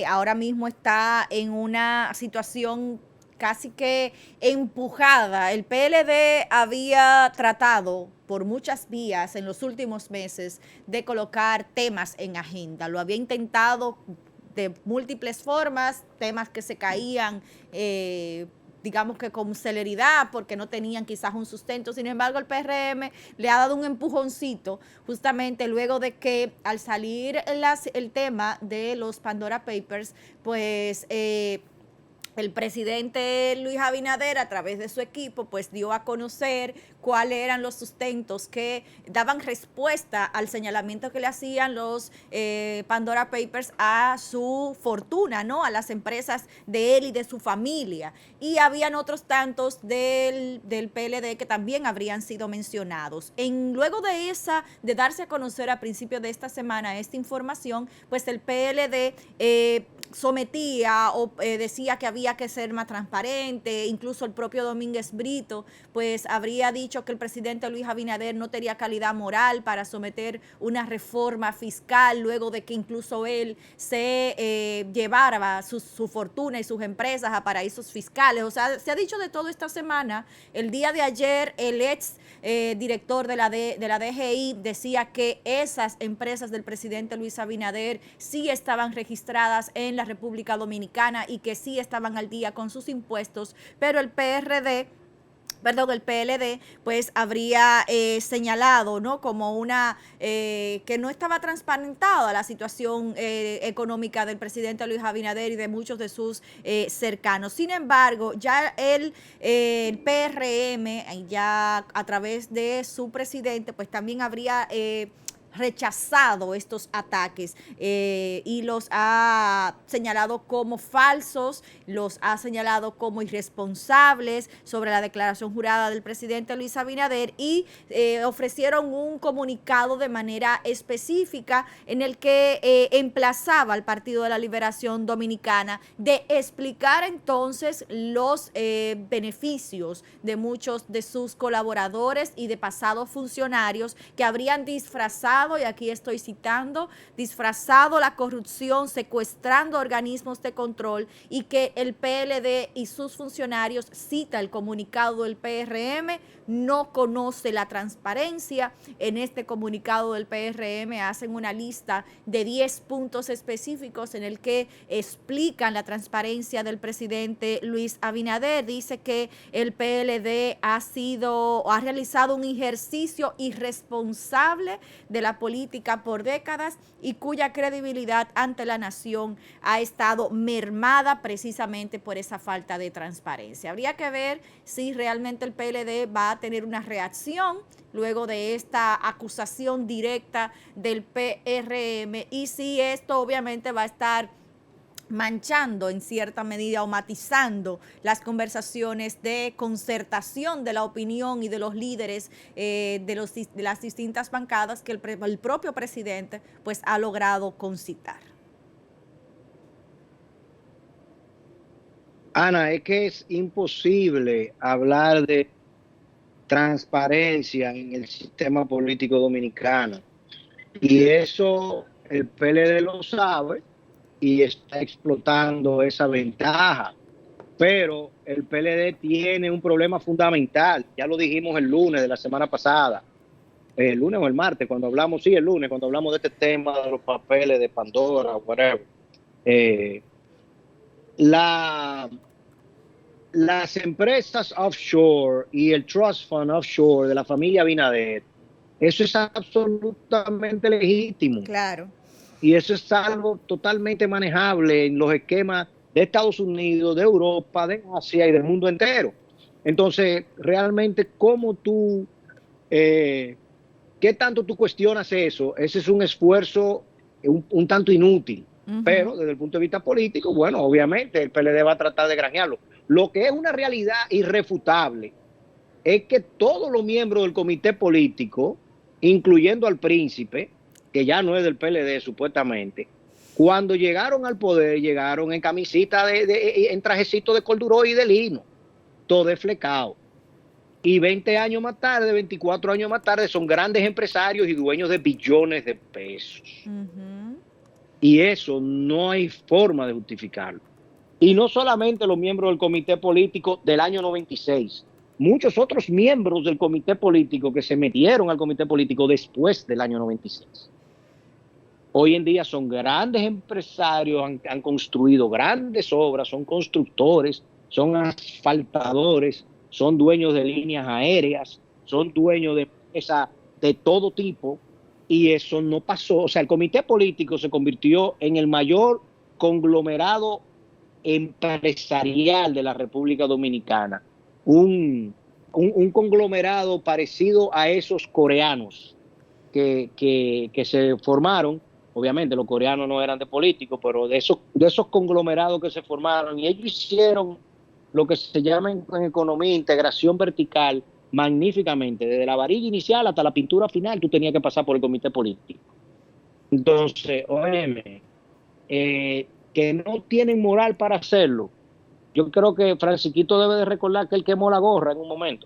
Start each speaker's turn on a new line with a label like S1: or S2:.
S1: Ahora mismo está en una situación casi que empujada. El PLD había tratado por muchas vías en los últimos meses de colocar temas en agenda. Lo había intentado de múltiples formas, temas que se caían, digamos que con celeridad, porque no tenían quizás un sustento. Sin embargo, el PRM le ha dado un empujoncito justamente luego de que al salir el tema de los Pandora Papers, pues el presidente Luis Abinader, a través de su equipo, pues dio a conocer cuáles eran los sustentos que daban respuesta al señalamiento que le hacían los Pandora Papers a su fortuna, ¿no? A las empresas de él y de su familia. Y habían otros tantos del PLD que también habrían sido mencionados. Luego de darse a conocer a principios de esta semana esta información, pues el PLD sometía o decía que había que ser más transparente. Incluso el propio Domínguez Brito pues habría dicho que el presidente Luis Abinader no tenía calidad moral para someter una reforma fiscal luego de que incluso él se llevara su fortuna y sus empresas a paraísos fiscales. O sea, se ha dicho de todo esta semana. El día de ayer el ex director de la DGI decía que esas empresas del presidente Luis Abinader sí estaban registradas en la República Dominicana y que sí estaban al día con sus impuestos, pero el PLD, pues habría señalado, ¿no? Como que no estaba transparentada la situación económica del presidente Luis Abinader y de muchos de sus cercanos. Sin embargo, ya el PRM, ya a través de su presidente, pues también habría rechazado estos ataques y los ha señalado como falsos, los ha señalado como irresponsables sobre la declaración jurada del presidente Luis Abinader y ofrecieron un comunicado de manera específica en el que emplazaba al Partido de la Liberación Dominicana de explicar entonces los beneficios de muchos de sus colaboradores y de pasados funcionarios que habrían disfrazado, y aquí estoy citando, disfrazado la corrupción, secuestrando organismos de control, y que el PLD y sus funcionarios, cita el comunicado del PRM, no conoce la transparencia. En este comunicado del PRM hacen una lista de 10 puntos específicos en el que explican la transparencia del presidente Luis Abinader. Dice que el PLD ha realizado un ejercicio irresponsable de la política por décadas y cuya credibilidad ante la nación ha estado mermada precisamente por esa falta de transparencia. Habría que ver si realmente el PLD va a tener una reacción luego de esta acusación directa del PRM y si esto obviamente va a estar manchando en cierta medida o matizando las conversaciones de concertación de la opinión y de los líderes de las distintas bancadas que el propio presidente pues ha logrado concitar.
S2: Ana, es que es imposible hablar de transparencia en el sistema político dominicano. Y eso el PLD lo sabe y está explotando esa ventaja. Pero el PLD tiene un problema fundamental. Ya lo dijimos el lunes de la semana pasada. El lunes o el martes, cuando hablamos, sí, el lunes, cuando hablamos de este tema de los papeles de Pandora, whatever. Eh, la, las empresas offshore y el trust fund offshore de la familia Abinader, eso es absolutamente legítimo.
S1: Claro.
S2: Y eso es algo totalmente manejable en los esquemas de Estados Unidos, de Europa, de Asia y del mundo entero. Entonces, realmente, ¿qué tanto tú cuestionas eso? Ese es un esfuerzo un tanto inútil. Pero desde el punto de vista político, bueno, obviamente el PLD va a tratar de granjearlo. Lo que es una realidad irrefutable es que todos los miembros del comité político, incluyendo al príncipe, que ya no es del PLD supuestamente, cuando llegaron al poder, llegaron en camisita en trajecito de corduro y de lino, todo desflecado. Y 20 años más tarde, 24 años más tarde, son grandes empresarios y dueños de billones de pesos. Y eso no hay forma de justificarlo. Y no solamente los miembros del comité político del año 96, muchos otros miembros del comité político que se metieron al comité político después del año 96. Hoy en día son grandes empresarios, han construido grandes obras, son constructores, son asfaltadores, son dueños de líneas aéreas, son dueños de empresas de todo tipo, y eso no pasó. O sea, el comité político se convirtió en el mayor conglomerado empresarial de la República Dominicana, un conglomerado parecido a esos coreanos que se formaron. Obviamente los coreanos no eran de políticos, pero de esos conglomerados que se formaron, y ellos hicieron lo que se llama en economía integración vertical magníficamente. Desde la varilla inicial hasta la pintura final, tú tenías que pasar por el comité político. Entonces, óyeme, que no tienen moral para hacerlo. Yo creo que Francisquito debe de recordar que él quemó la gorra en un momento.